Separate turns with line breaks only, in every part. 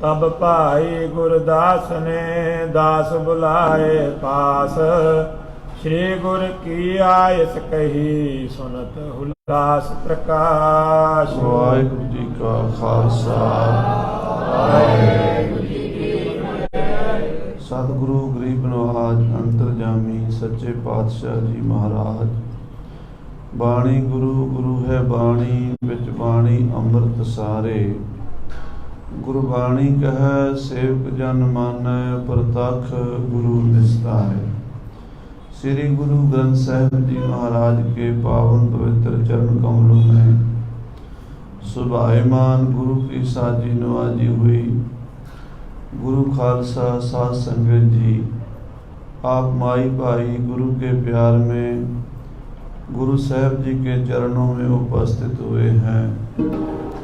तब भाई गुरदास ने दास बुलाए पास। श्री गुर की आयस कही सुनत हुलास प्रकाश।
वाहिगुरु जी का खालसा वाहिगुरु जी की फतेह। सतगुरु गरीब नवाज अंतरजामी सच्चे पातशाह जी महाराज। बाणी गुरु गुरु है बाणी विच बाणी अमृत सारे। गुरबाणी कह सेवक जन मानै प्रतख गुरु निस्तारे। श्री गुरु ग्रंथ साहिब जी महाराज के पावन पवित्र चरण कमलों में सुभायमान गुरु की साजी नवाजी हुई गुरु खालसा साध संगत जी, आप माई भाई गुरु के प्यार में गुरु साहब जी के चरणों में उपस्थित हुए हैं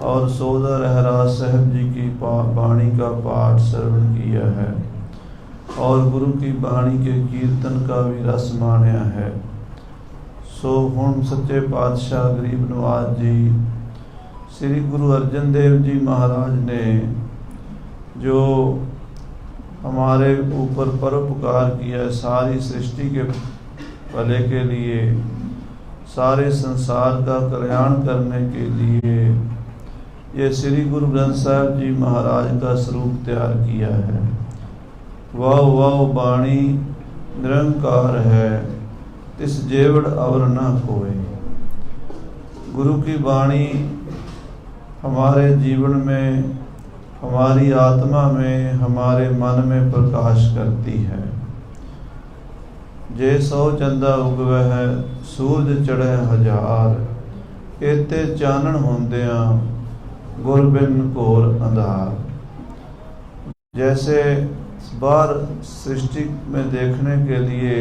और सौदा रहराज साहब जी की बाणी का पाठ श्रवण किया है और गुरु की बाणी के कीर्तन का भी रस माणिया है। सो हुण सच्चे पातशाह गरीब नवाज जी श्री गुरु अर्जन देव जी महाराज ने जो हमारे ऊपर परोपकार किया, सारी सृष्टि के भले के लिए, सारे संसार का कल्याण करने के लिए ये श्री गुरु ग्रंथ साहिब जी महाराज का स्वरूप तैयार किया है। वाह वाह बाणी निरंकार है, तिस जेवड़ अवर न कोई। गुरु की बाणी हमारे जीवन में, हमारी आत्मा में, हमारे मन में प्रकाश करती है। जे सौ चंदा उगवे है सूरज चढ़े हजार। एते चानण होंदियां गुर बिन घोर अंधार। जैसे बाहर सृष्टि में देखने के लिए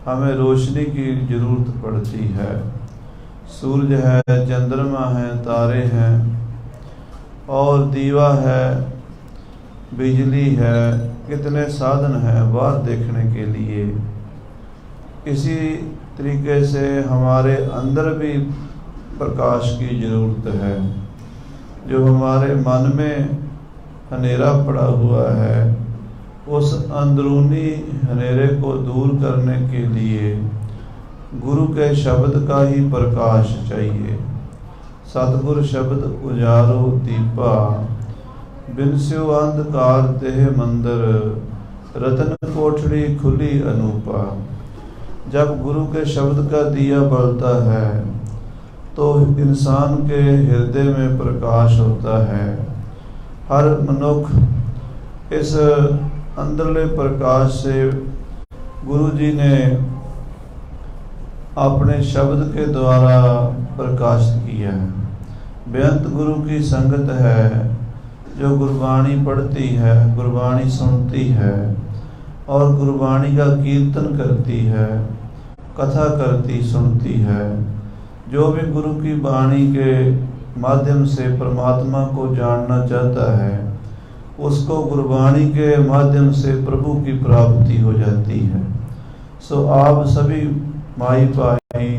हमें रोशनी की जरूरत पड़ती है। सूरज है, चंद्रमा है, तारे हैं और दीवा है, बिजली है, कितने साधन हैं बाहर देखने के लिए। इसी तरीके से हमारे अंदर भी प्रकाश की जरूरत है। जो हमारे मन में हनेरा पड़ा हुआ है, उस अंदरूनी हनेरे को दूर करने के लिए गुरु के शब्द का ही प्रकाश चाहिए। सतगुर शब्द उजारो दीपा, बिनस्यो अंधकार देह मंदिर, रतन कोठड़ी खुली अनूपा। जब गुरु के शब्द का दिया बलता है तो इंसान के हृदय में प्रकाश होता है। हर मनुष्य इस अंदरले प्रकाश से गुरु जी ने अपने शब्द के द्वारा प्रकाशित किया है। बेअंत गुरु की संगत है जो गुरबाणी पढ़ती है, गुरबाणी सुनती है और गुरबाणी का कीर्तन करती है, कथा करती सुनती है। जो भी गुरु की बाणी के माध्यम से परमात्मा को जानना चाहता है, उसको गुरबाणी के माध्यम से प्रभु की प्राप्ति हो जाती है। सो आप सभी माई भाई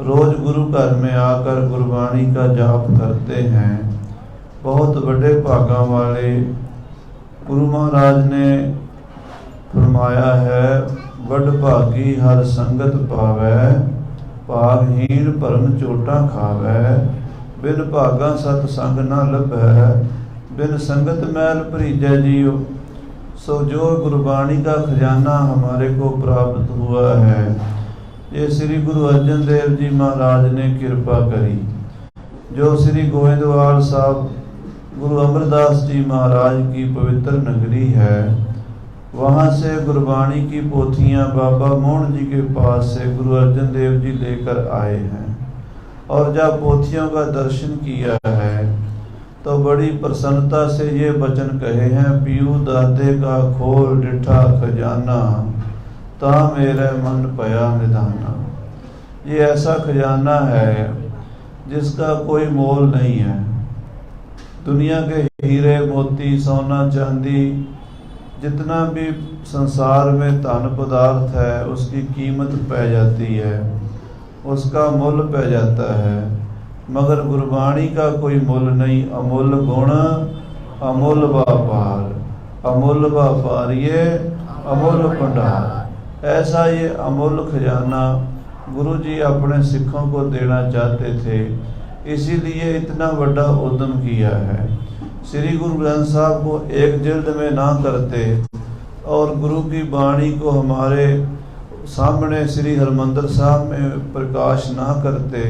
रोज गुरु घर में आकर गुरबाणी का जाप करते हैं। बहुत बड़े भागा वाले गुरु महाराज ने फरमाया है, बड़ भागी हर संगत पावै, भागहीन भरम चोटा खावै। बिन भागा सत संग न लभै, बिन संगत मैल भरीजै जियो। सो जो गुरबाणी का खजाना हमारे को प्राप्त हुआ है, ये श्री गुरु अर्जन देव जी महाराज ने कृपा करी। जो श्री गोविंदवाल साहब गुरु अमरदास जी महाराज की पवित्र नगरी है, वहाँ से गुरबाणी की पोथियाँ बाबा मोहन जी के पास से गुरु अर्जन देव जी लेकर आए हैं। और जब पोथियों का दर्शन किया है तो बड़ी प्रसन्नता से ये वचन कहे हैं, पीऊ दादे का खोल डिठा खजाना, ता मेरे मन पया निधाना। ये ऐसा खजाना है जिसका कोई मोल नहीं है। दुनिया के हीरे मोती सोना चांदी जितना भी संसार में धन पदार्थ है उसकी कीमत पै जाती है, उसका मुल पै जाता है। मगर गुरबाणी का कोई मोल नहीं। अमूल गुण अमूल व्यापार, अमूल व्यापार ये अमूल भंडार। ऐसा ये अमूल खजाना गुरु जी अपने सिखों को देना चाहते थे, इसीलिए इतना बड़ा उद्यम किया है। श्री गुरु ग्रंथ साहब को एक जिल्द में ना करते और गुरु की वाणी को हमारे सामने श्री हरमंदिर साहब में प्रकाश ना करते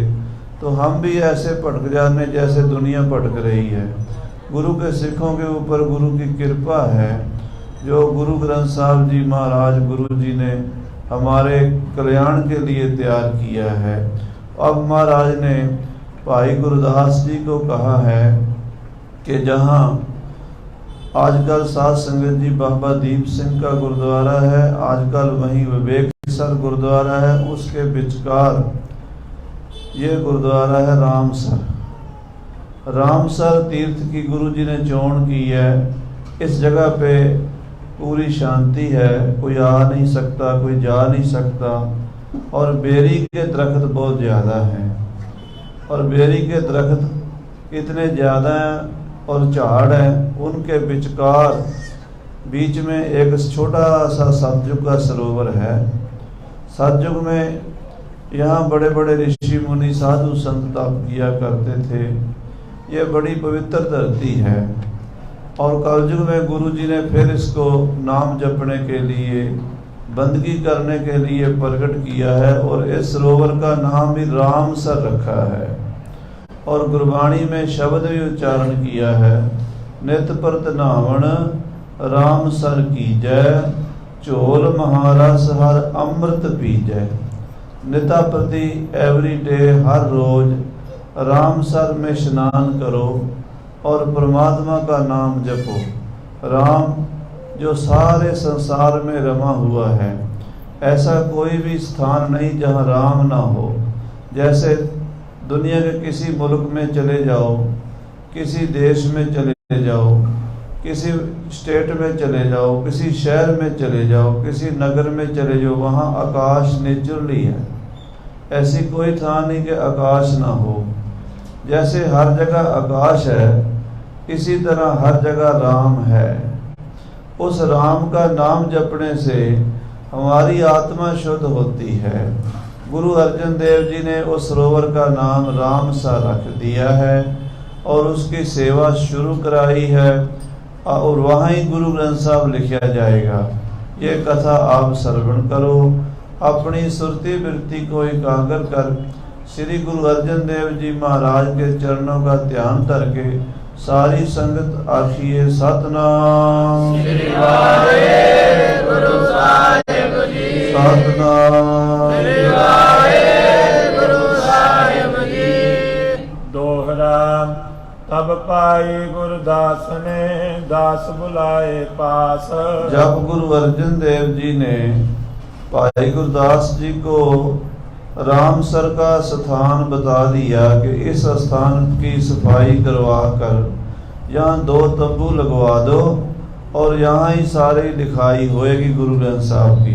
तो हम भी ऐसे भटक जाने जैसे दुनिया भटक रही है। गुरु के सिखों के ऊपर गुरु की कृपा है, जो गुरु ग्रंथ साहब जी महाराज गुरु जी ने हमारे कल्याण के लिए तैयार किया है। अब महाराज ने भाई गुरदास जी को कहा है कि जहाँ आजकल साध संगत जी बाबा दीप सिंह का गुरुद्वारा है, आजकल वहीं विवेक सर गुरुद्वारा है, उसके विचकार ये गुरुद्वारा है रामसर। रामसर तीर्थ की गुरु जी ने चोन की है। इस जगह पे पूरी शांति है, कोई आ नहीं सकता, कोई जा नहीं सकता, और बेरी के दरख्त बहुत ज़्यादा हैं। और बेरी के दरख्त इतने ज़्यादा हैं और झाड़ हैं, उनके विचकार बीच में एक छोटा सा सतयुग का सरोवर है। सतयुग में यहाँ बड़े बड़े ऋषि मुनि साधु संत तप किया करते थे। ये बड़ी पवित्र धरती है और कलयुग में गुरु जी ने फिर इसको नाम जपने के लिए, बंदगी करने के लिए प्रकट किया है और इस सरोवर का नाम भी रामसर रखा है। और गुरबाणी में शब्द भी उच्चारण किया है, नित प्रत नावण रामसर की जय, चोल महारस हर अमृत पीजय। निता प्रति एवरी डे, हर रोज रामसर में स्नान करो और परमात्मा का नाम जपो। राम जो सारे संसार में रमा हुआ है, ऐसा कोई भी स्थान नहीं जहाँ राम ना हो। जैसे दुनिया के किसी मुल्क में चले जाओ, किसी देश में चले जाओ, किसी स्टेट में चले जाओ, किसी शहर में चले जाओ, किसी नगर में चले जाओ, वहाँ आकाश नेचुरली है। ऐसी कोई था नहीं कि आकाश ना हो। जैसे हर जगह आकाश है, इसी तरह हर जगह राम है। उस राम का नाम जपने से हमारी आत्मा शुद्ध होती है। गुरु अर्जन देव जी ने उस सरोवर का नाम रामसर रख दिया है और उसकी सेवा शुरू कराई है और वहाँ ही गुरु ग्रंथ साहब लिखा जाएगा। ये कथा आप श्रवण करो, अपनी सुरती वृत्ति को एकाग्र कर श्री गुरु अर्जन देव जी महाराज के चरणों का ध्यान करके सारी संगत आखिए सतनाम श्री वाहेगुरु साहिब जी, सतनाम श्री वाहेगुरु साहिब जी।
दोहरा तब पाई गुरदास ने दास बुलाए पास।
जब गुरु अर्जन देव जी ने भाई गुरदास जी को रामसर का स्थान बता दिया कि इस स्थान की सफाई करवा कर यहाँ 2 तंबू लगवा दो और यहाँ ही सारी लिखाई होएगी गुरु ग्रंथ साहब की,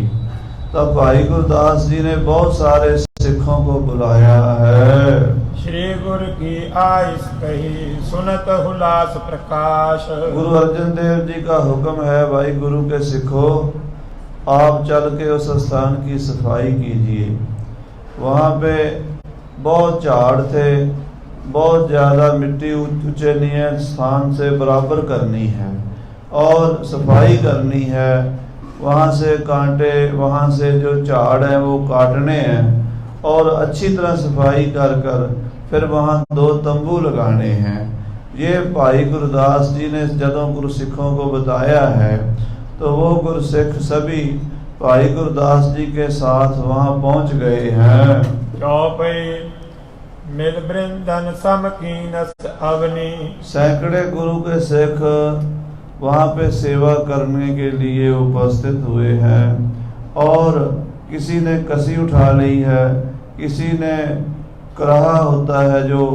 तब भाई गुरदास जी ने बहुत सारे सिखों को बुलाया है।
श्री गुरु की आइस कही सुनत हुलास प्रकाश।
गुरु अर्जन देव जी का हुक्म है, भाई गुरु के सिखो आप चल के उस स्थान की सफाई कीजिए। वहाँ पे बहुत झाड़ थे, बहुत ज़्यादा मिट्टी ऊंचे नीचे स्थान से बराबर करनी है और सफाई करनी है। वहाँ से कांटे, वहाँ से जो झाड़ हैं वो काटने हैं और अच्छी तरह सफाई कर कर फिर वहाँ 2 तंबू लगाने हैं। ये भाई गुरदास जी ने जदों गुरु सिखों को बताया है तो वो गुरसिख सभी भाई गुरदास जी के साथ वहाँ पहुँच गए हैं।
चौपई मिल वृंदन समकीनस अवनी।
सैकड़े गुरु के सिख वहाँ पे सेवा करने के लिए उपस्थित हुए हैं और किसी ने कसी उठा ली है, किसी ने कराहा होता है जो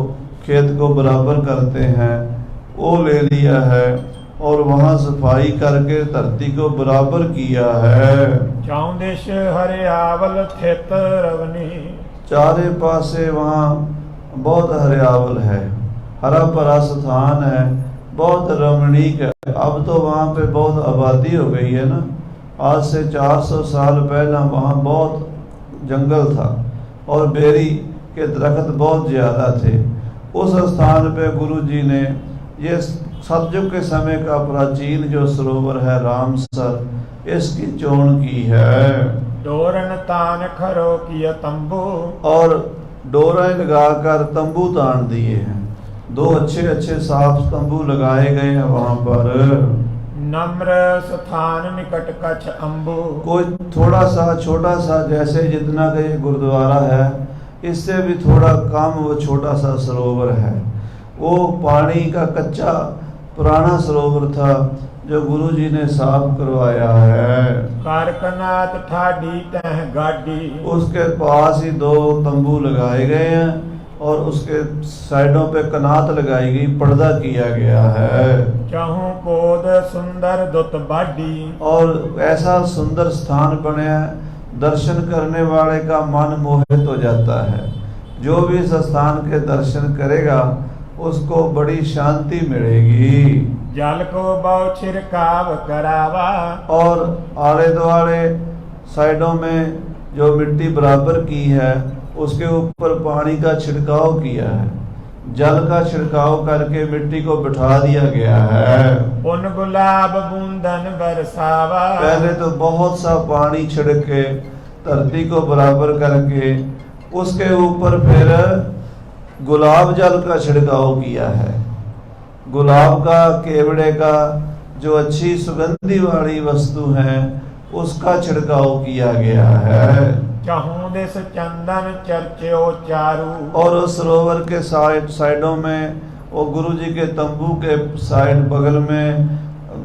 खेत को बराबर करते हैं वो ले लिया है और वहाँ सफाई करके धरती को बराबर किया है।
चौदेश हरे आवल थित रवनी।
चारे पासे वहाँ बहुत हरियावल है, हरा भरा स्थान है, बहुत रमणीक है। अब तो वहाँ पे बहुत आबादी हो गई है ना। आज से 400 साल पहले वहाँ बहुत जंगल था और बेरी के दरख्त बहुत ज़्यादा थे। उस स्थान पे गुरु जी ने ये सतयुग के समय का प्राचीन जो सरोवर है रामसर, इसकी चोन की है।
डोरन तान खरो किया तंबू,
और डोरें लगाकर तंबू तान दिए हैं। 2 अच्छे अच्छे साफ तंबू लगाए गए हैं वहाँ पर।
नम्र स्थान निकट कछ अम्बू,
कोई थोड़ा सा छोटा सा, जैसे जितना का ये गुरुद्वारा है, इससे भी थोड़ा कम वो छोटा सा सरोवर है। वो पानी का कच्चा पुराना सरोवर था जो गुरु जी ने साफ करवाया है।
कारकनाथ ठाडी तह गाडी,
उसके पास ही 2 तंबू लगाए गए हैं और उसके साइडों पे कनात लगाई गई, पर्दा किया गया है।
चहु पोद सुंदर दुत बाडी,
और ऐसा सुंदर स्थान बने हैं, दर्शन करने वाले का मन मोहित हो जाता है। जो भी इस स्थान के दर्शन करेगा उसको बड़ी शांति मिलेगी।
जल को बहु छिड़काव करावा,
और आले दुआले साइडों में जो मिट्टी बराबर की है उसके ऊपर पानी का छिड़काव किया है। जल का छिड़काव करके मिट्टी को बिठा दिया गया है।
उन गुलाब बूंदन बरसावा,
पहले तो बहुत सा पानी छिड़क के धरती को बराबर करके उसके ऊपर फिर गुलाब जल का छिड़काव किया है। गुलाब का, केवड़े का, जो अच्छी सुगंधी वाली वस्तु है उसका छिड़काव किया गया है।
चहु दिस चंदन चर्चो चारू,
और उस सरोवर के साइडों में वो गुरु जी के तंबू के साइड बगल में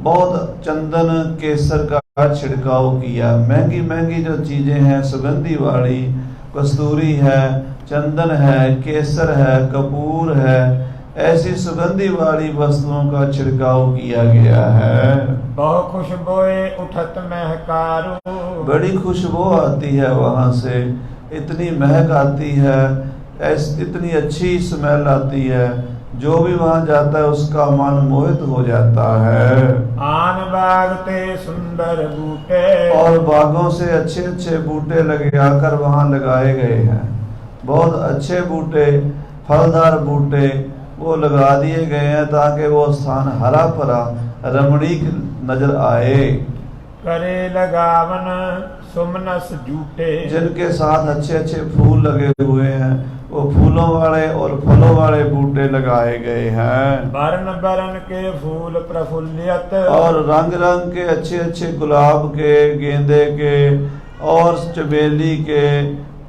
बहुत चंदन केसर का छिड़काव किया। महंगी महंगी जो चीजें हैं, सुगंधी वाली, कस्तूरी है, चंदन है, केसर है, कपूर है, ऐसी सुगंधी वाली वस्तुओं का छिड़काव किया गया है।
बहु खुशबोए उठत महकारू,
बड़ी खुशबू आती है वहाँ से, इतनी महक आती है, इतनी अच्छी स्मेल आती है, जो भी वहाँ जाता है उसका मन मोहित हो जाता है।
आन बाग ते सुंदर बूटे,
और बागों से अच्छे अच्छे बूटे लगे आकर वहाँ लगाए गए हैं। बहुत अच्छे बूटे, फलदार बूटे वो लगा दिए गए हैं ताकि वो स्थान हरा भरा रमणीक नजर आए।
करे लगावन सुमनस जूटे,
जिनके साथ अच्छे अच्छे फूल लगे हुए हैं, वो फूलों वाले और फलों वाले बूटे लगाए गए हैं।
बरन बरन के फूल प्रफुल्लित,
और रंग रंग के अच्छे अच्छे गुलाब के, गेंदे के और चमेली के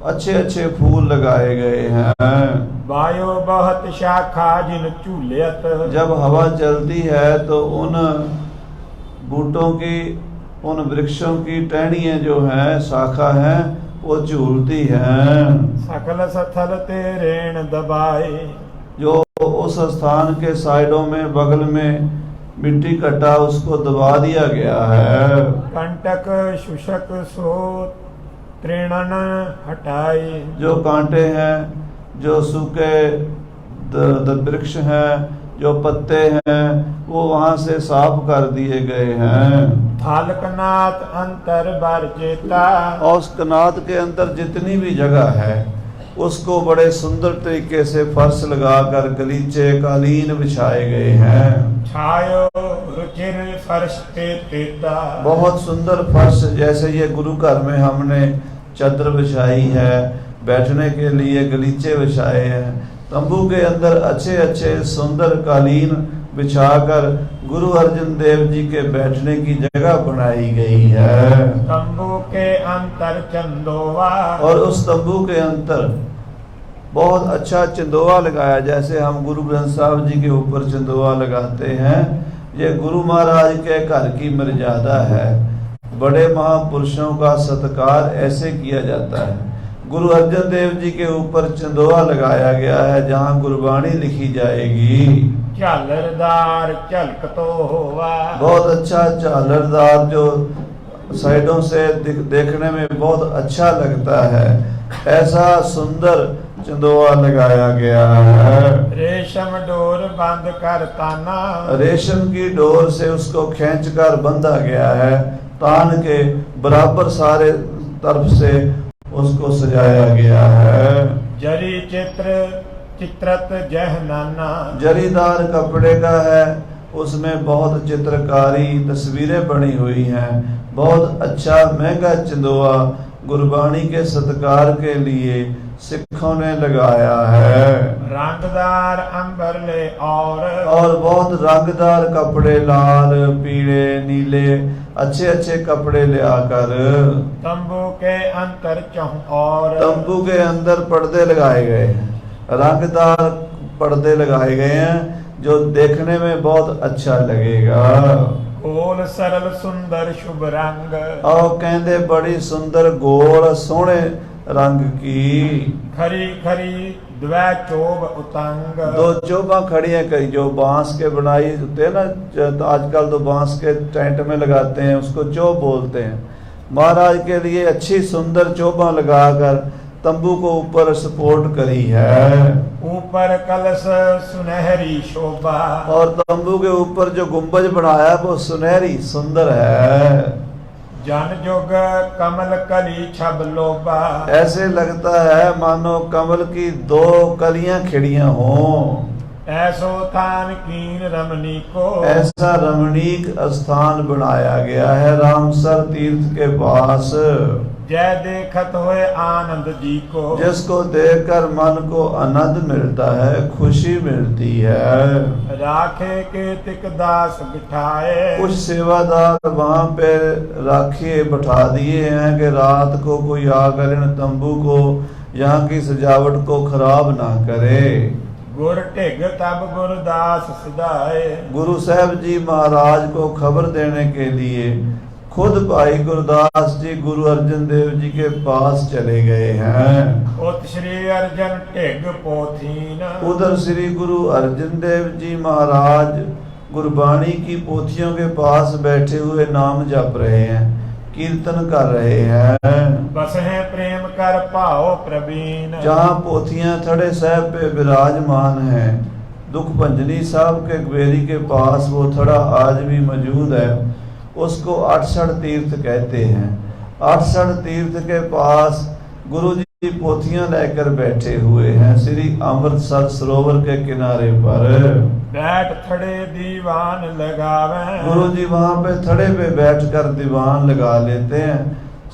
अच्छे अच्छे फूल लगाए गए हैं।
वायु बहुत शाखा जिन चूलियत,
जब हवा चलती है तो उन बूटों की, उन वृक्षों की टहनियाँ जो हैं, शाखा हैं, वो झूलती हैं।
सकल सथल ते रेण दबाए,
जो उस स्थान के साइडों में बगल में मिट्टी कटा उसको दबा दिया गया है।
कंटक शुशक सो तृणन हटाए,
जो कांटे हैं, जो सूखे वृक्ष हैं, जो पत्ते हैं, वो वहाँ से साफ कर दिए गए हैं।
थालकनाथ अंतर बरजेता,
और उस कनात के अंदर जितनी भी जगह है उसको बड़े सुंदर तरीके से फर्श लगाकर गलीचे कालीन बिछाए गए हैं।
छायो रुचिर फर्श पे तेता,
बहुत सुंदर फर्श, जैसे ये गुरु घर में हमने चादर बिछाई है, बैठने के लिए गलीचे बिछाए हैं, तंबू के अंदर अच्छे अच्छे सुंदर कालीन बिछाकर गुरु अर्जन देव जी के बैठने की जगह बनाई गई है।
तंबू के अंतर चंदोवा,
और उस तंबू के अंदर बहुत अच्छा चंदोवा लगाया, जैसे हम गुरु ग्रंथ साहब जी के ऊपर चंदोवा लगाते हैं। ये गुरु महाराज के घर की मर्यादा है, बड़े महापुरुषों का सत्कार ऐसे किया जाता है। गुरु अर्जन देव जी के ऊपर चंदोवा लगाया गया है जहाँ गुरबाणी लिखी जाएगी।
झालरदार झलक तो होवा,
बहुत अच्छा झालरदार, जो साइडों से देखने में बहुत अच्छा लगता है। ऐसा सुंदर चंदोआ लगाया गया है।
रेशम डोर बंद कर ताना,
रेशम की डोर से उसको खींचकर बंधा गया है, तान के बराबर सारे तरफ से उसको सजाया गया है।
जरी चित्र चित्रत जह नाना,
जरीदार कपड़े का है, उसमें बहुत चित्रकारी तस्वीरें बनी हुई हैं। बहुत अच्छा महंगा चंदोआ गुरबाणी के सत्कार के लिए सिखों ने लगाया है।
रंगदार अंबर ले
और बहुत रंगदार कपड़े, लाल पीले नीले अच्छे अच्छे कपड़े ले आकर
तंबू के अंतर चहु और,
तंबू के अंदर पर्दे लगाए गए हैं, रंगदार पर्दे लगाए गए हैं जो देखने में बहुत अच्छा लगेगा।
गोल सरल सुंदर शुभ रंग,
और कहते बड़ी सुंदर गोल सोहने रंग की,
खरी खरी द्वै चोब उतंग,
दो चोबा खड़ियां करी जो बांस के बनाई होते हैं ना, तो आजकल तो बांस के टेंट में लगाते हैं, उसको चोब बोलते हैं। महाराज के लिए अच्छी सुंदर चोबा लगाकर तंबू को ऊपर सपोर्ट करी है।
ऊपर कलश सुनहरी शोभा,
और तंबू के ऊपर जो गुंबज बनाया वो सुनहरी सुंदर है।
जन जुग कमल कली छब लोबा,
ऐसे लगता है मानो कमल की दो कलियां खिड़ियां हों।
ऐसो थान कीन रमणी को,
ऐसा रमणीक स्थान बनाया गया है रामसर तीर्थ के पास,
जय देखत हुए आनंद जी को,
जिसको देखकर मन को आनंद मिलता है, खुशी मिलती है।
राखे के तिक दास बिठाए,
कुछ सेवादार वहां पे राखिए बैठा दिए हैं कि रात को कोई आकर इन तंबू को, यहाँ की सजावट को खराब ना करे।
गुर ढिग तब गुरदास सदाए,
गुरु साहब जी महाराज को खबर देने के लिए खुद भाई गुरदास जी गुरु अर्जन देव जी के पास चले गए हैं।
उत श्री अर्जन ढिग पोथीन,
उधर श्री गुरु अर्जन देव जी महाराज गुरबाणी की पोथियों के पास बैठे हुए नाम जप रहे हैं, कीर्तन कर रहे हैं।
बस है प्रेम कर पाओ प्रवीण,
जहाँ पोथियां थड़े साहब पे विराजमान हैं, दुख भंजनी साहब के बेरी के पास वो थड़ा आज भी मौजूद है, उसको 68 तीर्थ कहते हैं। 68 तीर्थ के पास गुरु जी पोथियां लेकर बैठे हुए हैं श्री अमृतसर सरोवर के किनारे पर।
बैठ थड़े दीवान लगावे,
गुरु जी वहां पे थड़े पे बैठकर दीवान लगा लेते हैं।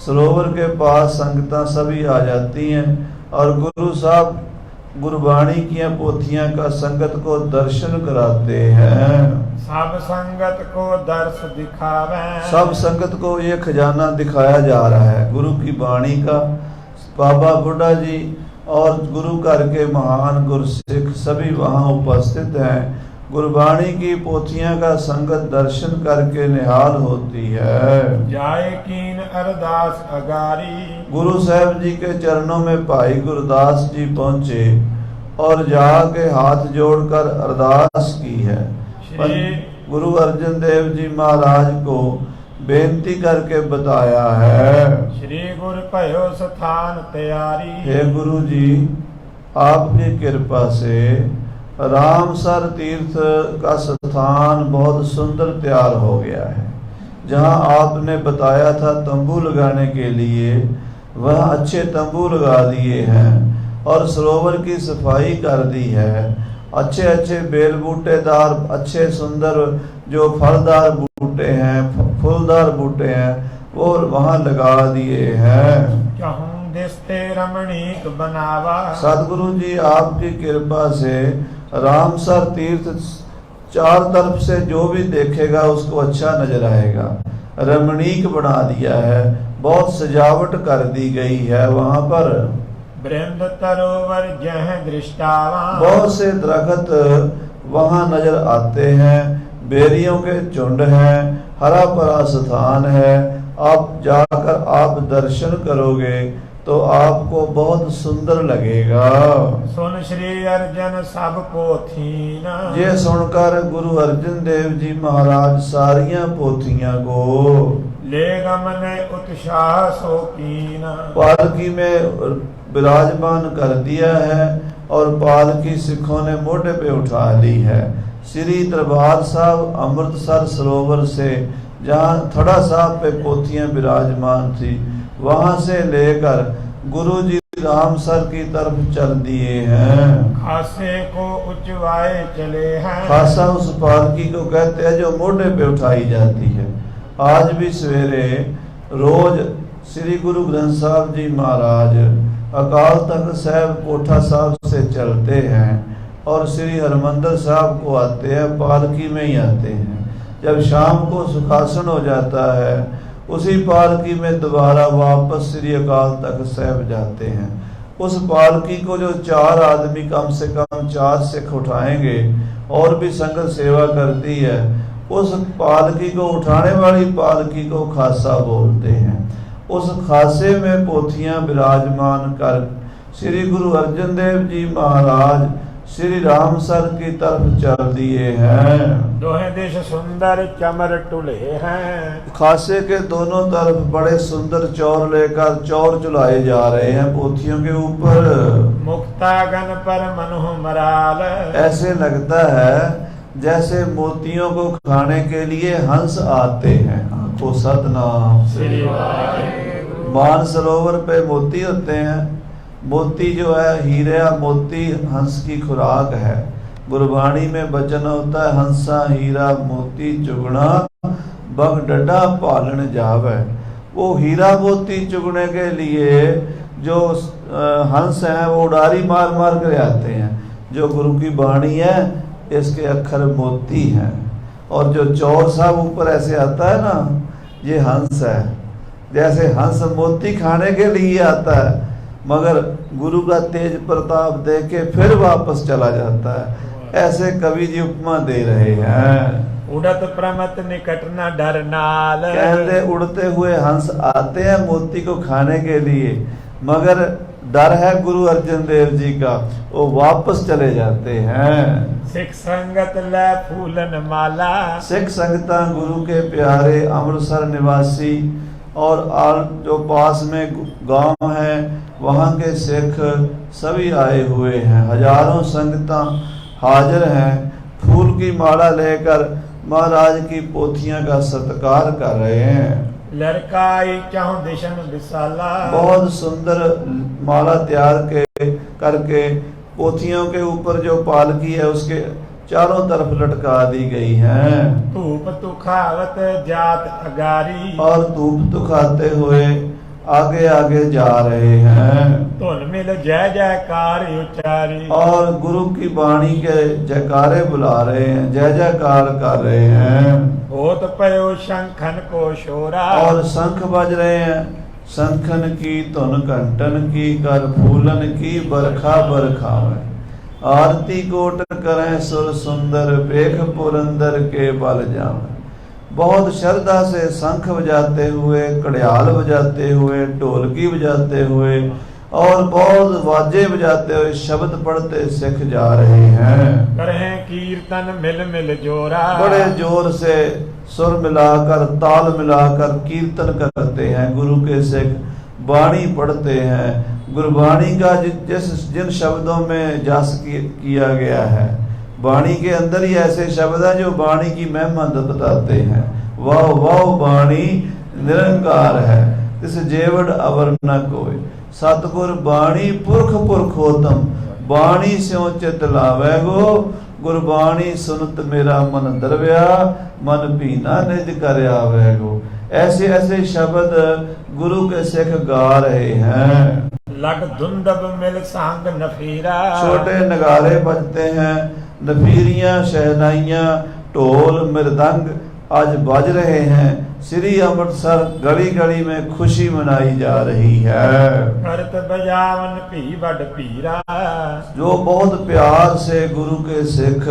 सरोवर के पास संगतां सभी आ जाती हैं और गुरु साहब गुरबाणी की पोथियां का संगत को दर्शन कराते हैं।
सब संगत को दर्श दिखावे,
सब संगत को ये खजाना दिखाया जा रहा है गुरु की बाणी का। बाबा बुढ़ा जी और गुरु घर के महान गुरसिख सभी वहाँ उपस्थित हैं। गुरबाणी की पोथियां का संगत दर्शन करके निहाल होती है।
जाए कीन अरदास अगारी,
गुरु साहब जी के चरणों में भाई गुरदास जी पहुंचे और जाके हाथ जोड़कर अरदास की है। गुरु अर्जन देव जी महाराज को बेनती करके बताया है,
श्री गुरु भयो स्थान तैयारी,
हे गुरु जी आपकी कृपा से रामसर तीर्थ का स्थान बहुत सुंदर तैयार हो गया है। जहां आपने बताया था तंबू लगाने के लिए वह अच्छे तंबू लगा दिए हैं और सरोवर की सफाई कर दी है। अच्छे अच्छे बेल बूटेदार अच्छे सुंदर जो फलदार बूटे हैं फूलदार बूटे हैं वो वहां लगा दिए हैं।
दिसते रमणीक बनावा,
सतगुरु जी आपकी कृपा से रामसर तीर्थ चार तरफ से जो भी देखेगा उसको अच्छा नजर आएगा। रमणीक बना दिया है, बहुत सजावट कर दी गई है वहां पर।
वृंद तरोवर जह दृष्टावा,
बहुत से दरख्त वहां नजर आते हैं, बेरियों के झुंड हैं, हरा भरा स्थान है। आप जाकर आप दर्शन करोगे तो आपको बहुत सुंदर लगेगा।
सुन श्री अर्जन सब पोथीन,
ये सुनकर गुरु अर्जन देव जी महाराज सारियां पोथियां को
ले गमन उत्साह सो कीन।
पालकी में विराजमान कर दिया है और पालकी सिखों ने मोढे पे उठा ली है। श्री दरबार साहब अमृतसर सरोवर से जहाँ थड़ा साहब पे पोथियां विराजमान थी, वहां से लेकर गुरु जी रामसर की तरफ चल दिए हैं।
खासे को उचवाए चले हैं।
खासा उस पालकी को कहते हैं जो मोढे पे उठाई जाती है। आज भी सवेरे रोज श्री गुरु ग्रंथ साहब जी महाराज अकाल तख्त साहब कोठा साहब से चलते हैं और श्री हरमंदिर साहब को आते हैं, पालकी में ही आते हैं। जब शाम को सुखासन हो जाता है, उसी पालकी में दोबारा वापस श्री अकाल तख्त साहब जाते हैं। उस पालकी को जो 4 आदमी कम से कम 4 सिख उठाएंगे, और भी संगत सेवा करती है, उस पालकी को उठाने वाली पालकी को खासा बोलते हैं। उस खासे में पोथियां विराजमान कर श्री गुरु अर्जन देव जी महाराज श्री रामसर की तरफ चल दिए हैं।
दोहे देश सुंदर चमर टुले हैं।
खासे के दोनों तरफ बड़े सुंदर चौर लेकर चौर चलाए जा रहे हैं पोथियों के ऊपर।
मुक्तागन पर मनु मराल। ऐसे
लगता है जैसे मोतियों को खाने के लिए हंस आते हैं। आपको सतनाम
श्री
मान सरोवर पे मोती होते हैं। मोती जो है हीरा मोती हंस की खुराक है। गुरबाणी में वचन होता है हंसा हीरा मोती चुगना बग डडा पालन जावे। वो हीरा मोती चुगने के लिए जो हंस हैं वो उड़ारी मार मार कर आते हैं। जो गुरु की बाणी है इसके अक्षर मोती हैं, और जो चौर साहब ऊपर ऐसे आता है ना, ये हंस है। जैसे हंस मोती खाने के लिए आता है, मगर गुरु का तेज प्रताप देख के फिर वापस चला जाता है। ऐसे कवि जी उपमा दे रहे हैं।
उड़त प्रमत निकट न डर नाल।
कहते उड़ते हुए हंस आते हैं मोती को खाने के लिए, मगर डर है गुरु अर्जन देव जी का, वो वापस चले जाते हैं।
सिख संगत ले फूलन माला।
सिख संगता गुरु के प्यारे अमृतसर निवासी और जो पास में गांव है वहाँ के सिख सभी आए हुए हैं। हजारों संगतां हाजिर हैं, फूल की माला लेकर महाराज की पोथियां का सत्कार कर रहे हैं।
लड़काई चाहूं दिशन विशाला।
बहुत सुंदर माला तैयार करके पोथियों के ऊपर जो पालकी है उसके चारों तरफ लटका दी गई है।
धूप तुखावत जात अगारी। और
धूप तुखाते हुए आगे आगे जा रहे हैं।
धुन मिल जय जयकार उचारी। और
गुरु की वाणी के जयकारे बुला रहे हैं, जय जयकार कर रहे हैं।
होत पयो शंखन को शोरा। और
शंख बज रहे हैं। शंखन की धुन घंटन की कर फूलन की बरखा बरखावे। आरती कोट करें सुर सुंदर पेख पुरंदर के बल जावे। बहुत श्रद्धा से शंख बजाते हुए, कड़ियाल बजाते हुए, ढोलकी बजाते हुए और बहुत वाजे बजाते हुए शब्द पढ़ते सिख जा रहे हैं।
करें कीर्तन मिल मिल जोरा। बड़े
जोर से सुर मिलाकर ताल मिलाकर कीर्तन करते हैं। गुरु के सिख वाणी पढ़ते हैं। गुरबाणी का जिन शब्दों में जस किया गया है, वाणी के अंदर ही ऐसे शब्द हैं जो वाणी की महिमा बताते हैं। वाह वाह वाणी निरंकार है, इस जेवड़ अवर न कोई। सतगुर बाणी पुरख पुरखोतम, बाणी स्यों चित लावे गो। गुरबाणी सुनत मेरा मन दरव्या, मन पीना निज कर आवे गो। ऐसे ऐसे शब्द गुरु के सिख गा रहे हैं।
लग धुंदब मिल सांग नफीरा।
छोटे नगारे बजते हैं, नफीरियां शहनाइयां ढोल मृदंग आज बज रहे हैं। श्री अमृतसर गली गली में खुशी मनाई जा रही है।
करत बजावन भी बड़ पीरा।
जो बहुत प्यार से गुरु के सिख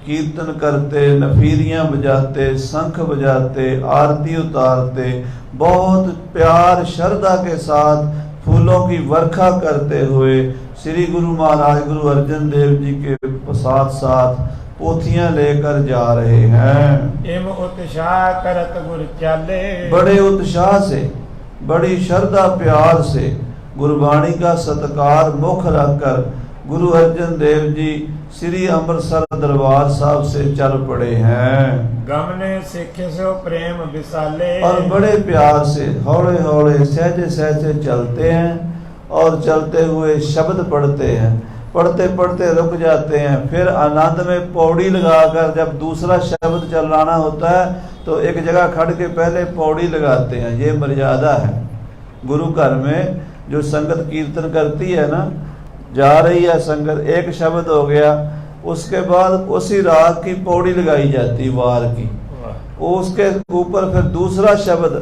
कीर्तन करते, नफीरियां बजाते, शंख बजाते, आरती उतारते, बहुत प्यार श्रद्धा के साथ फूलों की वर्षा करते हुए श्री गुरु महाराज गुरु अर्जन देव जी के साथ साथ पोथियां लेकर जा रहे हैं।
इम उत्साह करत गुर चाले।
बड़े उत्साह से, बड़ी श्रद्धा प्यार से गुरबाणी का सत्कार मुख रखकर गुरु अर्जन देव जी श्री अमृतसर दरबार साहब से चल पड़े हैं।
गमने सिख सो प्रेम विसाले।
और बड़े प्यार से हौले हौले सहजे सहजे चलते हैं और चलते हुए शब्द पढ़ते हैं। पढ़ते पढ़ते रुक जाते हैं, फिर आनंद में पौड़ी लगाकर जब दूसरा शब्द चलाना होता है तो एक जगह खड़ के पहले पौड़ी लगाते हैं। ये मर्यादा है गुरु घर में। जो संगत कीर्तन करती है ना, जा रही है संगत, एक शब्द हो गया, उसके बाद उसी राग की पौड़ी लगाई जाती वार की, उसके ऊपर फिर दूसरा शब्द।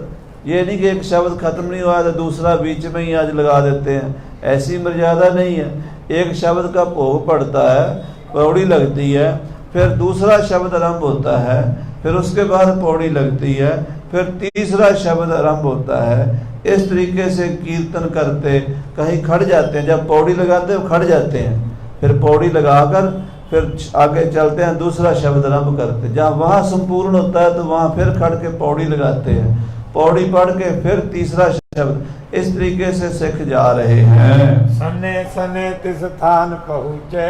ये नहीं कि एक शब्द खत्म नहीं हुआ तो दूसरा बीच में ही आज लगा देते हैं, ऐसी मर्यादा नहीं है। एक शब्द का भोग पड़ता है, पौड़ी लगती है, फिर दूसरा शब्द आरंभ होता है, फिर उसके बाद पौड़ी लगती है, फिर तीसरा शब्द आरंभ होता है। इस तरीके से कीर्तन करते कहीं खड़ जाते हैं, जब पौड़ी लगाते हैं खड़ जाते हैं, फिर पौड़ी लगाकर फिर आगे चलते हैं, दूसरा शब्द आरंभ करते हैं। जहाँ वहाँ संपूर्ण होता है तो वहाँ फिर खड़ के पौड़ी लगाते हैं, पौड़ी पढ़ के फिर तीसरा शब्द। इस तरीके से सिख जा रहे हैं।
सने सने तिस स्थान पहुँचे।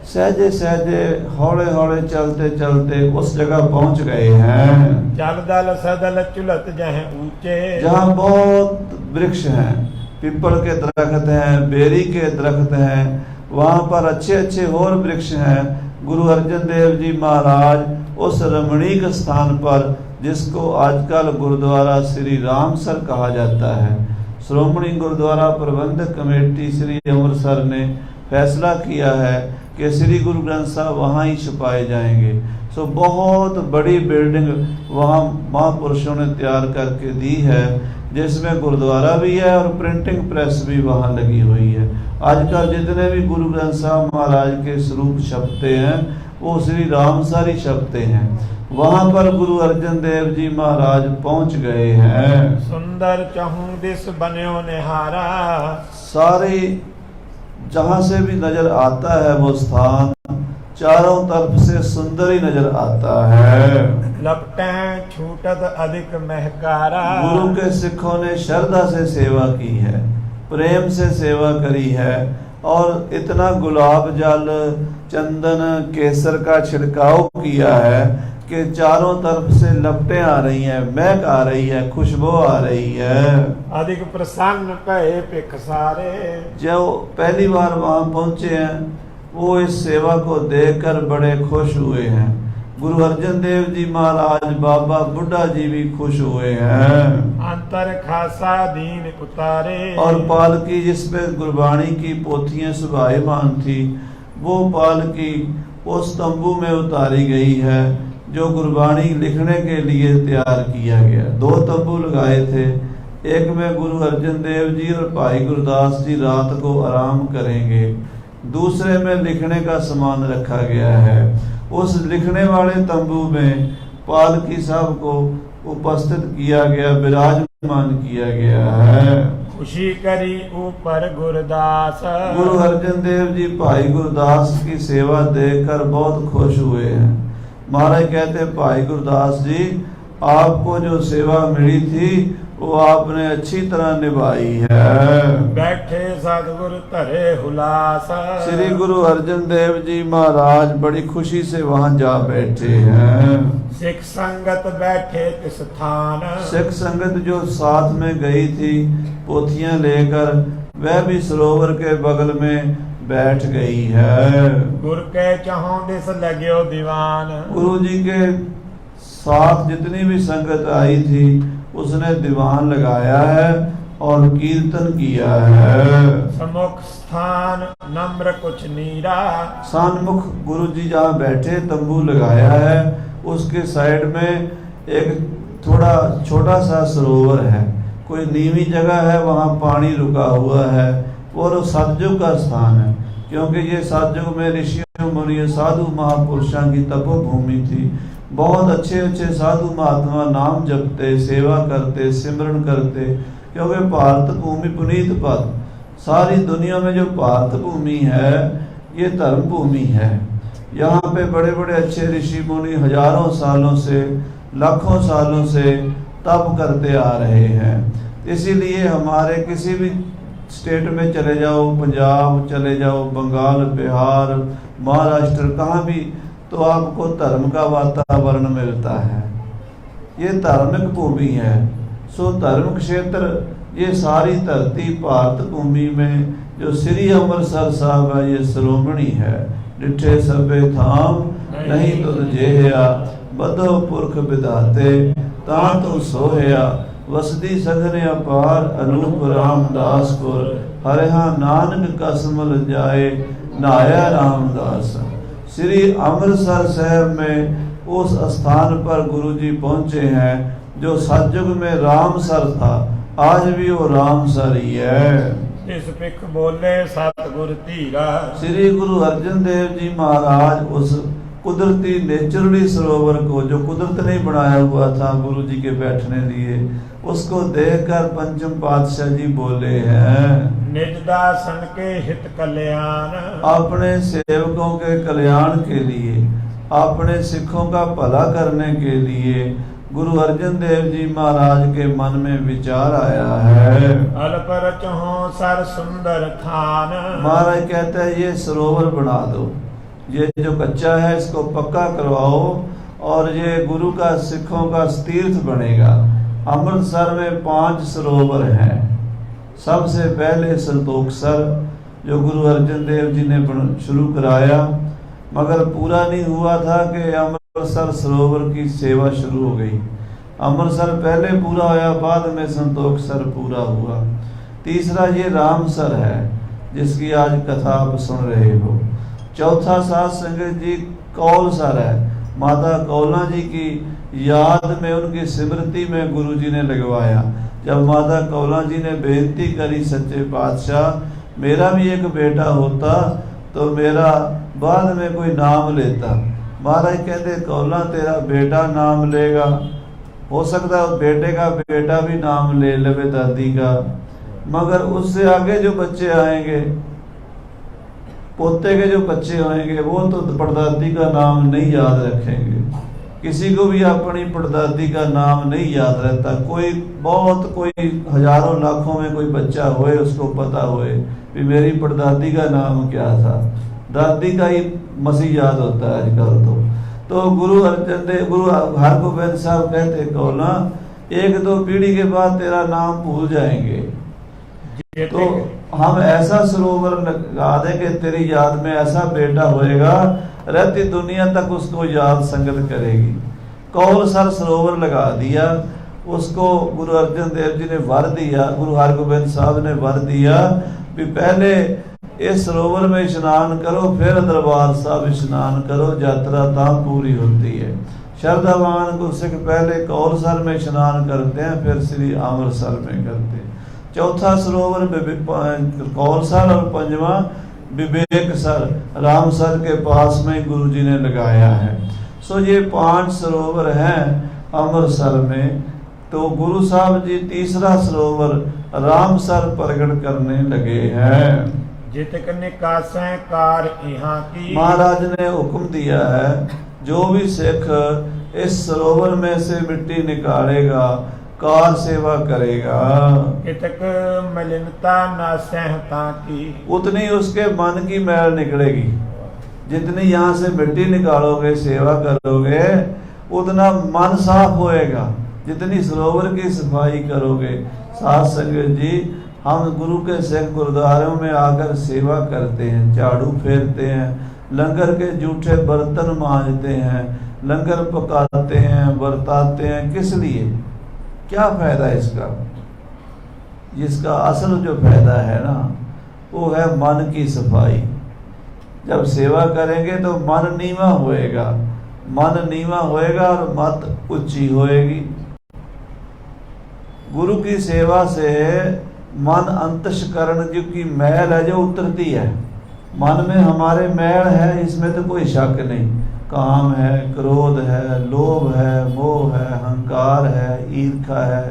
सहजे सहजे हौले हौले चलते चलते उस जगह पहुंच गए हैं।
जल दल सदल चुलत जह ऊंचे।
जहाँ बहुत वृक्ष हैं, पीपल के दरख्त हैं, बेरी के दरख्त हैं, वहाँ पर अच्छे अच्छे और वृक्ष हैं। गुरु अर्जन देव जी महाराज उस रमणीक स्थान पर, जिसको आजकल गुरुद्वारा श्री रामसर कहा जाता है, श्रोमणी गुरुद्वारा प्रबंधक कमेटी श्री अमृतसर ने फैसला किया है कि श्री गुरु ग्रंथ साहब वहाँ ही छुपाए जाएंगे। सो बहुत बड़ी बिल्डिंग वहाँ महापुरुषों ने तैयार करके दी है, जिसमें गुरुद्वारा भी है और प्रिंटिंग प्रेस भी वहाँ लगी हुई है। आजकल जितने भी गुरु ग्रंथ साहब महाराज के स्वरूप छपते हैं वो श्री रामसर ही छपते हैं। वहाँ पर गुरु अर्जन देव जी महाराज पहुँच गए हैं।
सुंदर चहूं दिस बन्यो निहारा।
सारे जहाँ से भी नजर आता है वो स्थान चारों तरफ से सुंदर ही नजर आता है।
लपटे छूटत अधिक महकारा।
गुरु के सिखों ने श्रद्धा से सेवा की है, प्रेम से सेवा करी है, और इतना गुलाब जल, चंदन, केसर का छिड़काव किया है कि चारों तरफ से लपटें आ रही हैं, महक आ रही है, खुशबू आ रही है।
अधिक प्रसन्न पे पिख सारे।
जो पहली बार वहां पहुंचे हैं वो इस सेवा को देखकर बड़े खुश हुए हैं। गुरु अर्जन देव जी महाराज, बाबा बुढ़ा जी भी खुश हुए हैं।
अंतर खासा दीन उतारे।
और पालकी जिसपे गुरबाणी की पोथियां सुभायमान थी, वो पालकी उस तंबू में उतारी गई है जो गुरबाणी लिखने के लिए तैयार किया गया। 2 तंबू लगाए थे, एक में गुरु अर्जन देव जी और भाई गुरदास जी रात को आराम करेंगे, दूसरे में लिखने का सामान रखा गया है। उस लिखने वाले तंबू में पालकी साहब को उपस्थित किया गया, विराजमान किया गया है।
खुशी करी ऊपर गुरदास।
गुरु अर्जन देव जी भाई गुरदास की सेवा देखकर बहुत खुश हुए हैं। महाराज कहते, भाई गुरदास जी, आपको जो सेवा मिली थी वो आपने अच्छी तरह निभाई है।
बैठे सतगुरु धरे हुलास।
श्री गुरु अर्जन देव जी महाराज बड़ी खुशी से वहां जा बैठे हैं।
सिख संगत बैठे तिस स्थान।
सिख संगत जो साथ में गई थी पोथियां लेकर, वह भी सरोवर के बगल में बैठ गई है।
गुरु के चहों दिस लग्यो दीवान।
गुरु जी के साथ जितनी भी संगत आई थी उसने दीवान लगाया है और कीर्तन किया है।
सम्मुख स्थान नम्र कुछ नीरा।
सन्मुख गुरु जी जहाँ बैठे तंबू लगाया है, उसके साइड में एक थोड़ा छोटा सा सरोवर है, कोई नीवी जगह है, वहाँ पानी रुका हुआ है और सतयुग का स्थान है, क्योंकि ये सतयुग में ऋषियों मुनियों साधु महापुरुषों की तपोभूमि थी। बहुत अच्छे अच्छे साधु महात्मा नाम जपते, सेवा करते, सिमरन करते, क्योंकि भारत भूमि पुनीत पद, सारी दुनिया में जो भारत भूमि है ये धर्म भूमि है। यहाँ पे बड़े बड़े अच्छे ऋषि मुनि हजारों सालों से, लाखों सालों से तप करते आ रहे हैं। इसीलिए हमारे किसी भी स्टेट में चले जाओ, पंजाब चले जाओ, बंगाल, बिहार, महाराष्ट्र, कहाँ भी, तो आपको धर्म का वातावरण मिलता है। ये धार्मिक भूमि है। सो धर्म क्षेत्र, ये सारी धरती भारत भूमि में जो श्री अमृतसर साहब है, ये श्रोमणी है। डिठे सबे धाम नहीं तो जेहया, बधो पुरख विधाते तां तो सोहया। वसदी सघने अपार अनूप रामदास पुर, हरिहा नानक कसमल जाए नाया रामदास। श्री अमृतसर साहब में उस स्थान पर गुरुजी पहुंचे हैं जो सतयुग में रामसर था, आज भी वो रामसर ही है।
इस पिख बोले सतगुर धीरा।
श्री गुरु अर्जन देव जी महाराज उस कुदरती नेचुरली सरोवर को, जो कुदरत ने बनाया हुआ था गुरु जी के बैठने लिए, उसको देखकर पंचम पातशाह जी बोले हैं,
निज दासन के हित कल्याण।
अपने सेवकों के कल्याण के लिए, अपने सिखों का भला करने के लिए गुरु अर्जन देव जी महाराज के मन में विचार आया है।
अल्प रचहो सर सुंदर थान।
महाराज कहते हैं ये सरोवर बना दो, ये जो कच्चा है इसको पक्का करवाओ और ये गुरु का, सिखों का तीर्थ बनेगा। अमृतसर में 5 सरोवर हैं। सबसे पहले संतोखसर जो गुरु अर्जन देव जी ने शुरू कराया, मगर पूरा नहीं हुआ था कि अमृतसर सरोवर की सेवा शुरू हो गई। अमृतसर पहले पूरा होया, बाद में संतोखसर पूरा हुआ। तीसरा ये रामसर है जिसकी आज कथा आप सुन रहे हो। चौथा साध संगत जी कौलसर है, माता कौला जी की याद में, उनकी स्मृति में गुरु जी ने लगवाया। जब माता कौला जी ने बेनती करी, सच्चे पातशाह मेरा भी एक बेटा होता तो मेरा बाद में कोई नाम लेता। महाराज कहते कौला तेरा बेटा नाम लेगा, हो सकता है बेटे का बेटा भी नाम ले ले दादी का, मगर उससे आगे जो बच्चे आएंगे, पोते के जो बच्चे होंगे, वो तो परदादी का नाम नहीं याद रखेंगे। किसी को भी अपनी परदादी का नाम नहीं याद रहता। कोई बहुत, कोई हजारों लाखों में कोई बच्चा होए, उसको पता होए कि मेरी परदादी का नाम क्या था। दादी का ही मसीह याद होता है आजकल। तो गुरु अर्जन देव, गुरु हरगोबिंद साहब कहते कौला 1-2 पीढ़ी के बाद तेरा नाम भूल जाएंगे, तो हम ऐसा सरोवर लगा दें कि तेरी याद में ऐसा बेटा होएगा, रहती दुनिया तक उसको याद संगत करेगी। कौलसर सरोवर लगा दिया, उसको गुरु अर्जन देव जी ने वर दिया, गुरु हरगोबिंद साहब ने वर दिया कि पहले इस सरोवर में स्नान करो, फिर दरबार साहब स्नान करो, यात्रा तब पूरी होती है। श्रद्धावान गुरसिख पहले कौलसर में स्नान करते हैं, फिर श्री अमृतसर में करते हैं। चौथा सरोवर कौलसर और 5वां विवेकसर रामसर के पास में गुरु जी ने लगाया है। सो ये 5 सरोवर हैं अमृतसर में। तो गुरु साहब जी तीसरा सरोवर रामसर प्रकट करने लगे हैं।
जितक निकासें कार यहाँ की। महाराज
ने हुक्म दिया है जो भी सिख इस सरोवर में से मिट्टी निकालेगा, कार सेवा करेगा,
इतक मलिनता नासहता की,
उतनी उसके मन की मैल निकलेगी। जितनी यहाँ से मिट्टी निकालोगे, सेवा करोगे, उतना मन साफ होएगा। जितनी सरोवर की सफाई करोगे। साध संगत जी, हम गुरु के सिख गुरुद्वारों में आकर सेवा करते हैं, झाड़ू फेरते हैं, लंगर के जूठे बर्तन मांजते हैं, लंगर पकाते हैं, बरताते हैं। किस लिए? क्या फायदा है इसका? जिसका असल जो फायदा है ना, वो है मन की सफाई। जब सेवा करेंगे तो मन नीवा होएगा, मन नीवा होएगा और मत ऊंची होएगी। गुरु की सेवा से मन अंतःकरण जो की मैल है जो उतरती है। मन में हमारे मैल है, इसमें तो कोई शक नहीं। काम है, क्रोध है, लोभ है, मोह है, अहंकार है, ईर्ष्या है,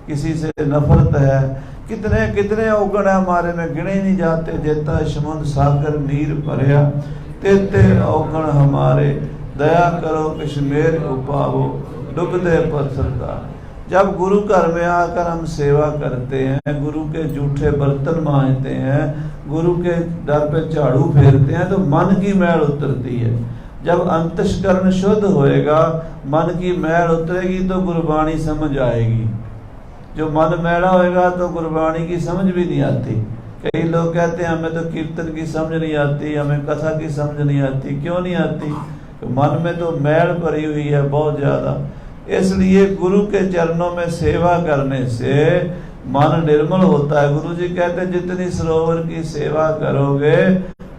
किसी से नफरत है, कितने कितने औगण है हमारे में, गिने नहीं जाते। जेता समुद्र सागर नीर भरिया, तेते औगण हमारे, दया करो कश्मीर उपावो, डुबदे पत्थर का। जब गुरु घर में आकर हम सेवा करते हैं, गुरु के जूठे बर्तन मांजते हैं, गुरु के दर पे झाड़ू फेरते हैं, तो मन की मैल उतरती है। जब अंतस्करण शुद्ध होएगा, मन की मैल उतरेगी तो गुरबाणी समझ आएगी। जो मन मैला होएगा तो गुरबाणी की समझ भी नहीं आती। कई लोग कहते हैं हमें तो कीर्तन की समझ नहीं आती, हमें कथा की समझ नहीं आती। क्यों नहीं आती? तो मन में तो मैल भरी हुई है बहुत ज़्यादा। इसलिए गुरु के चरणों में सेवा करने से मन निर्मल होता है। गुरु जी कहते हैं जितनी सरोवर की सेवा करोगे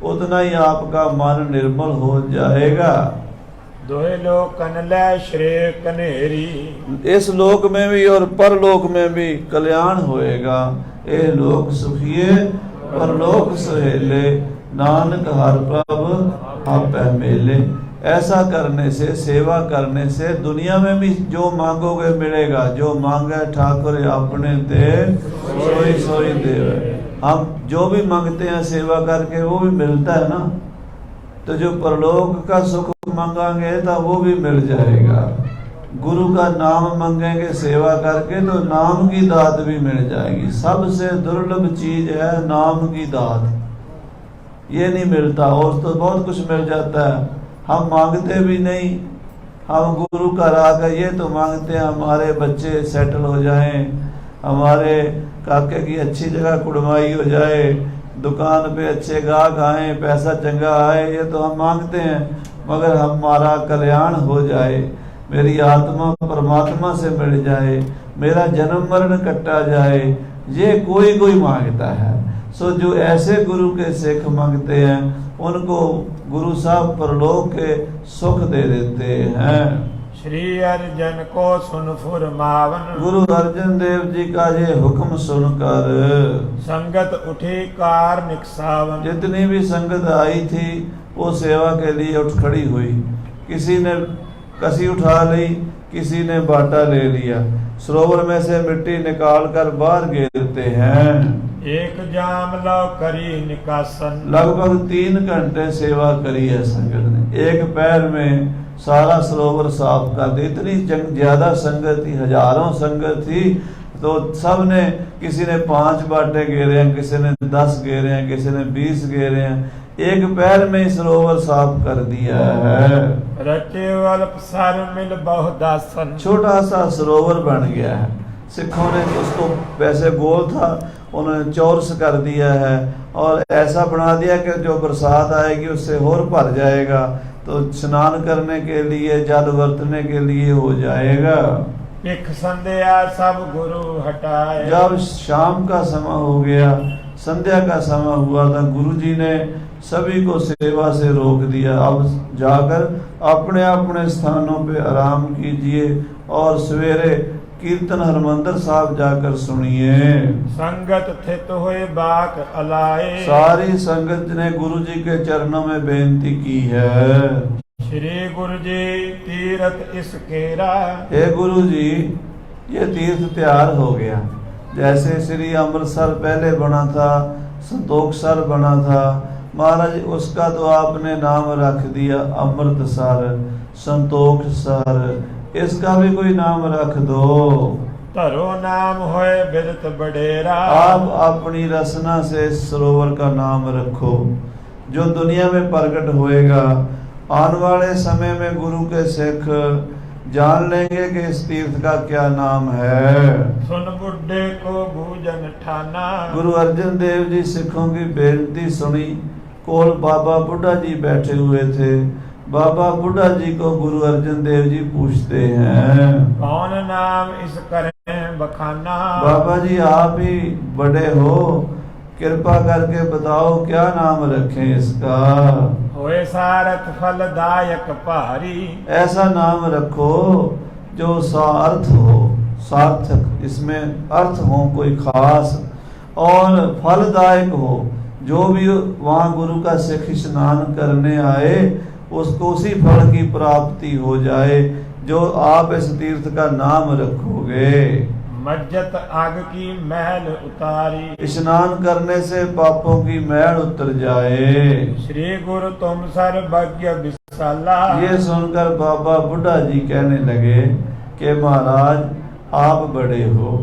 उतना ही आपका मन निर्मल हो जाएगा।
दोहे लोक कनलै श्रेय कनेरी,
इस लोक में भी और परलोक में भी कल्याण होएगा। ए लोक सुखिए परलोक सुहेले, नानक हर प्रभ आपै मेले। ऐसा करने से, सेवा करने से दुनिया में भी जो मांगोगे मिलेगा। जो मांगे ठाकुर अपने दे, सोई सोई देवे। हम जो भी मांगते हैं सेवा करके वो भी मिलता है ना। तो जो परलोक का सुख मांगेंगे तो वो भी मिल जाएगा। गुरु का नाम मांगेंगे सेवा करके तो नाम की दात भी मिल जाएगी। सबसे दुर्लभ चीज है नाम की दात, ये नहीं मिलता। और तो बहुत कुछ मिल जाता है, हम मांगते भी नहीं। हम गुरु का राग ये तो मांगते हैं हमारे बच्चे सेटल हो जाएं, हमारे काके की अच्छी जगह कुड़माई हो जाए, दुकान पे अच्छे गाहक आए, पैसा चंगा आए, ये तो हम मांगते हैं। मगर हमारा कल्याण हो जाए, मेरी आत्मा परमात्मा से मिल जाए, मेरा जन्म मरण कटा जाए, ये कोई कोई मांगता है। सो जो ऐसे गुरु के सिख मांगते हैं उनको गुरु साहब परलोक के सुख दे देते हैं।
श्री अर्जन को सुन फुरमावन,
गुरु अर्जन देव जी का ये हुक्म सुनकर
संगत उठी कार निकसावन।
जितनी भी संगत आई थी वो सेवा के लिए उठ खड़ी हुई। किसी ने कसी उठा ली, किसी ने बाटा ले लिया। सरोवर में से मिट्टी निकाल कर बाहर गिरते हैं।
एक जाम लो करी निकासन,
लगभग 3 घंटे सेवा करी है संगत ने। एक पैर में सारा सरोवर साफ कर दी। इतनी ज्यादा संगत थी, हजारों संगत थी। तो सब ने, किसी ने 5 बाटे घेरे हैं, किसी ने 10 घेरे हैं, किसी ने 20 घेरे हैं। एक पैर में सरोवर साफ कर दिया है।
रचे अल्प सार मिल बहुदासन,
छोटा सा सरोवर बन गया है। सिखों ने उसको, वैसे गोल था, उन्होंने चौरस कर दिया है और ऐसा बना दिया कि जो बरसात आएगी उससे और भर जाएगा, तो स्नान करने के लिए, जल बरतने के लिए हो जाएगा।
एक संध्या सब गुरु हटाए,
जब शाम का समय हो गया, संध्या का समय हुआ था, गुरु जी ने सभी को सेवा से रोक दिया। अब जाकर अपने अपने स्थानों पे आराम कीजिए और सवेरे कीर्तन हरमंदर साहब जाकर सुनिए।
संगत थित हुए बाक अलाए,
सारी संगत ने गुरु जी के चरणों में बेनती की है।
श्री गुरु जी तीर्थ इस केरा,
हे गुरु जी ये तीर्थ तैयार हो गया। जैसे श्री अमृतसर पहले बना था, संतोखसर बना था, महाराज उसका तो आपने नाम रख दिया अमृतसर, संतोखसर, इसका भी कोई नाम रख दो।
तरो नाम होए बिरत बडेरा,
आप अपनी रचना से सरोवर का नाम रखो जो दुनिया में प्रकट होएगा। आने वाले समय में गुरु के सिख जान लेंगे कि इस तीर्थ का क्या नाम है।
सुन बुढ़े को भूजन ठाना,
गुरु अर्जन देव जी सिखों की बेनती सुनी। कोल बाबा बुढ़ा जी बैठे हुए थे। बाबा बुढ़ा जी को गुरु अर्जन देव जी पूछते हैं,
कौन नाम इस करें बखाना।
बाबा जी आप ही बड़े हो, कृपा करके बताओ क्या नाम रखें इसका।
होए सारथ फलदायक भारी,
ऐसा नाम रखो जो सार्थ हो, सार्थक, इसमें अर्थ हो कोई खास, और फलदायक हो। जो भी वहाँ गुरु का सिख स्नान करने आए उसको उसी फल की प्राप्ति हो जाए जो आप इस तीर्थ का नाम रखोगे।
मज्जत आग की महल उतारी।
स्नान करने से पापों की मैल उतर जाए।
श्री गुरु तुम सर्वज्ञ विशाला।
ये सुनकर बाबा बुढ़ा जी कहने लगे कि महाराज आप बड़े हो,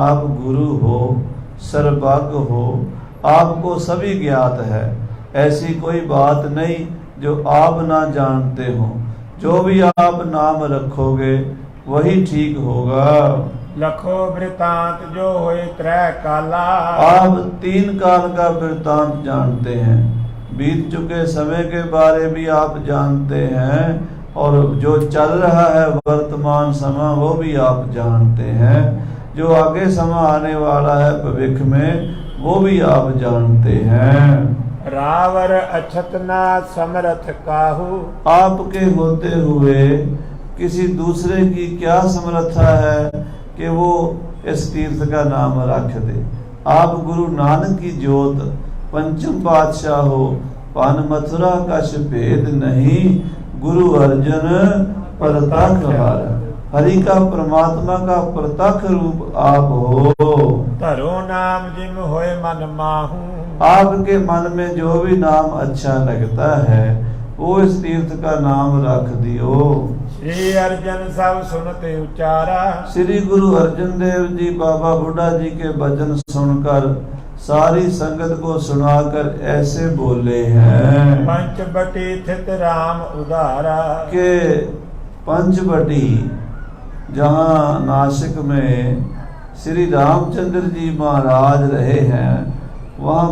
आप गुरु हो, सर्वज्ञ हो, आपको सभी ज्ञात है। ऐसी कोई बात नहीं जो आप ना जानते हो। जो भी आप नाम रखोगे वही ठीक होगा।
लखो वृतांत जो होए त्रय काला।
आप 3 काल का वृतांत जानते हैं। बीत चुके समय के बारे भी आप जानते हैं, और जो चल रहा है वर्तमान समय वो भी आप जानते हैं। जो आगे समय आने वाला है भविष्य में वो भी आप जानते हैं।
रावर अछत ना समरथ काहू।
आपके होते हुए किसी दूसरे की क्या समर्था है कि वो इस तीर्थ का नाम रख दे। आप गुरु नानक की जोत पंचम पातशाह हो, पान मथुरा कछ भेद नहीं, गुरु अर्जन प्रत्यक्ष हर। हरि का परमात्मा का प्रत्यक्ष रूप आप हो।
धरो नाम जिम होए मन माहू।
आपके मन में जो भी नाम अच्छा लगता है वो इस तीर्थ का नाम रख दियो।
श्री अर्जन सब सुनते उचारा।
श्री गुरु अर्जन देव जी बाबा बुढ़ा जी के वचन सुनकर सारी संगत को सुनाकर ऐसे बोले हैं।
पंचवटी स्थित राम उदारा। के
पंचवटी जहाँ नासिक में श्री रामचंद्र जी महाराज रहे हैं, वहाँ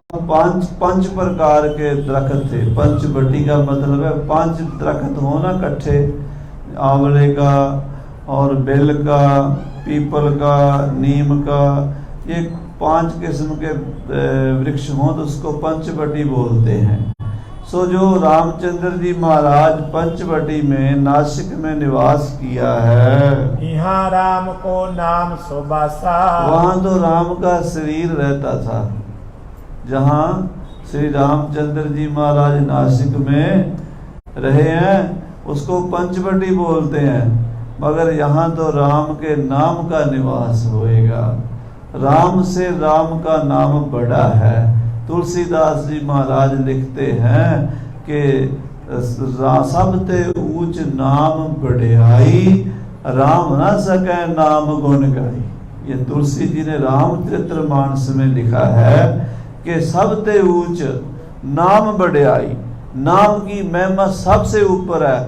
पांच प्रकार के दरख्त थे। पंचवटी का मतलब है 5 दरख्त हो ना इकट्ठे, आंवले का और बेल का, पीपल का, नीम का, ये 5 किस्म के वृक्ष हों तो उसको पंचवटी बोलते हैं। सो जो रामचंद्र जी महाराज पंचवटी में नासिक में निवास किया है,
यहाँ राम को नाम सुबासा।
वहाँ तो राम का शरीर रहता था। जहाँ श्री रामचंद्र जी महाराज नासिक में रहे हैं उसको पंचवटी बोलते हैं, मगर यहाँ तो राम के नाम का निवास होएगा। राम से राम का नाम बड़ा है। तुलसीदास जी महाराज लिखते हैं कि सबते ऊंच नाम बढ़ाई, राम न सके नाम गुण गाई। ये तुलसी जी ने रामचरितमानस में लिखा है कि सबते ऊंच नाम बढ़ाई, नाम की महिमा सबसे ऊपर है।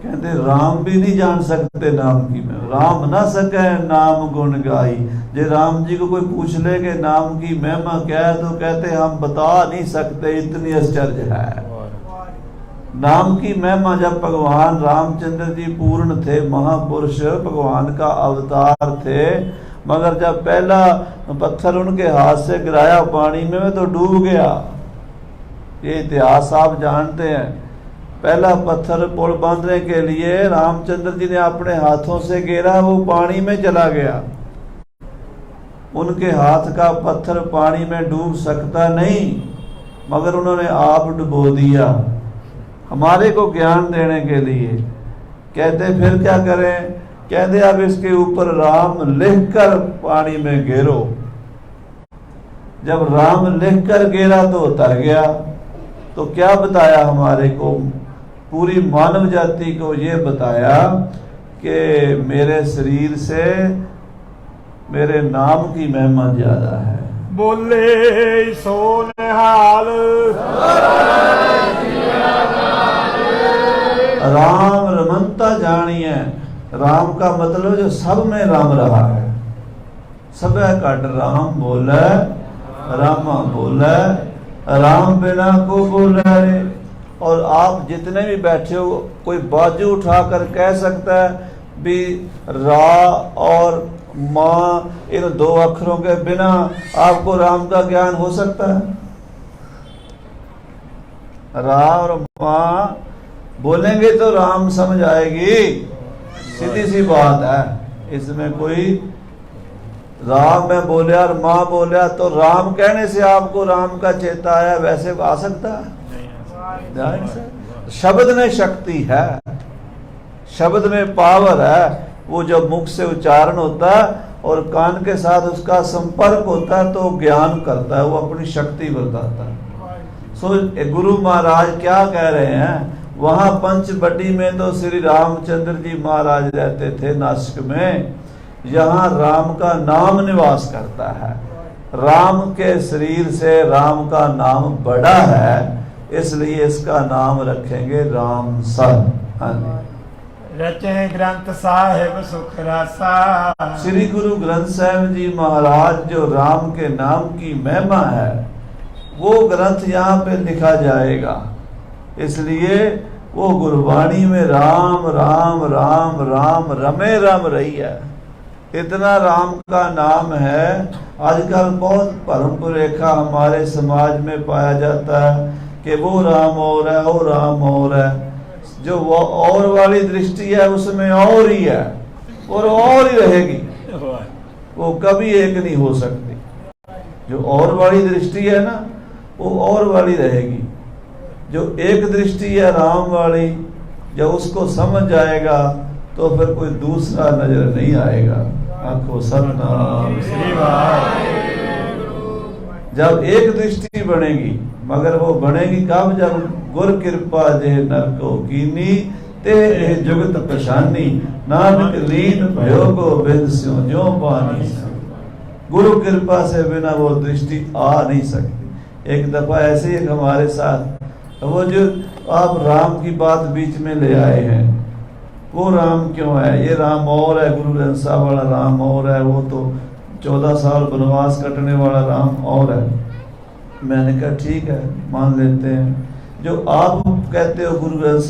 कहते राम भी नहीं जान सकते नाम की महिमा, राम ना सके नाम गुण गाई। जे राम जी को कोई पूछ ले कि नाम की महिमा क्या है तो कहते हम बता नहीं सकते, इतनी आश्चर्य है नाम की महिमा। जब भगवान रामचंद्र जी पूर्ण थे, महापुरुष भगवान का अवतार थे, मगर जब पहला पत्थर उनके हाथ से गिराया पानी में तो डूब गया। ये इतिहास आप जानते हैं। पहला पत्थर पुल बांधने के लिए रामचंद्र जी ने अपने हाथों से गिरा, वो पानी में चला गया। उनके हाथ का पत्थर पानी में डूब सकता नहीं, मगर उन्होंने आप डुबो दिया हमारे को ज्ञान देने के लिए। कहते फिर क्या करें? कहते अब इसके ऊपर राम लिखकर पानी में गिरो। जब राम लिखकर गिरा तो उतर गया। तो क्या बताया हमारे को? पूरी मानव जाति को ये बताया कि मेरे शरीर से मेरे नाम की महिमा ज्यादा है।
बोले सो निहाल
राम रमनता जानिए। राम का मतलब जो सब में राम रहा है। सब कट राम बोले, रामा बोले, राम बिना को बोले रे। और आप जितने भी बैठे हो, कोई बाजू उठाकर कह सकता है भी रा और माँ इन 2 अक्षरों के बिना आपको राम का ज्ञान हो सकता है? रा और माँ बोलेंगे तो राम समझ आएगी, सीधी सी बात है। इसमें कोई राम में बोले और माँ बोले तो राम कहने से आपको राम का चेता आया, वैसे आ सकता है? शब्द में शक्ति है, शब्द में पावर है। वो जब मुख से उच्चारण होता है और कान के साथ उसका संपर्क होता है तो ज्ञान करता है, वो अपनी शक्ति बताता है। सो गुरु महाराज क्या कह रहे हैं, वहां पंचवटी में तो श्री रामचंद्र जी महाराज रहते थे नासिक में, यहाँ राम का नाम निवास करता है। राम के शरीर से राम का नाम बड़ा है, इसलिए इसका नाम रखेंगे राम सर।
रचे ग्रंथ साहिब सुख रसा।
श्री गुरु ग्रंथ साहिब जी महाराज जो राम के नाम की महिमा है वो ग्रंथ यहाँ पे लिखा जाएगा, इसलिए वो गुरबाणी में राम राम राम राम रमे रम रही है। इतना राम का नाम है। आजकल बहुत परम रेखा हमारे समाज में पाया जाता है कि वो राम और है, वो राम और है। जो वो और वाली दृष्टि है उसमें और ही है और ही रहेगी, वो कभी एक नहीं हो सकती। जो और वाली दृष्टि है ना वो और वाली रहेगी। जो एक दृष्टि है राम वाली, जब उसको समझ जाएगा तो फिर कोई दूसरा नजर नहीं आएगा। आंखों सतनाम श्री जब एक दृष्टि बनेगी, मगर वो बनेगी कब, जब गुर कृपा जे नर को कीनी ते जुगत पहचानी, नानक लीन भयो गोबिंद स्यों ज्यों पानी। गुरु कृपा से बिना वो दृष्टि आ नहीं सकती। एक दफा ऐसे ही हमारे साथ वो जो आप राम की बात बीच में ले आए हैं, वो राम क्यों है, ये राम और है, गुरु ग्रंथ साहब वाला राम और है, वो तो 14 साल वनवास कटने वाला राम और है। मैंने कहा ठीक है मान लेते हैं। जो आप कहते हो गुरु ग्रंथ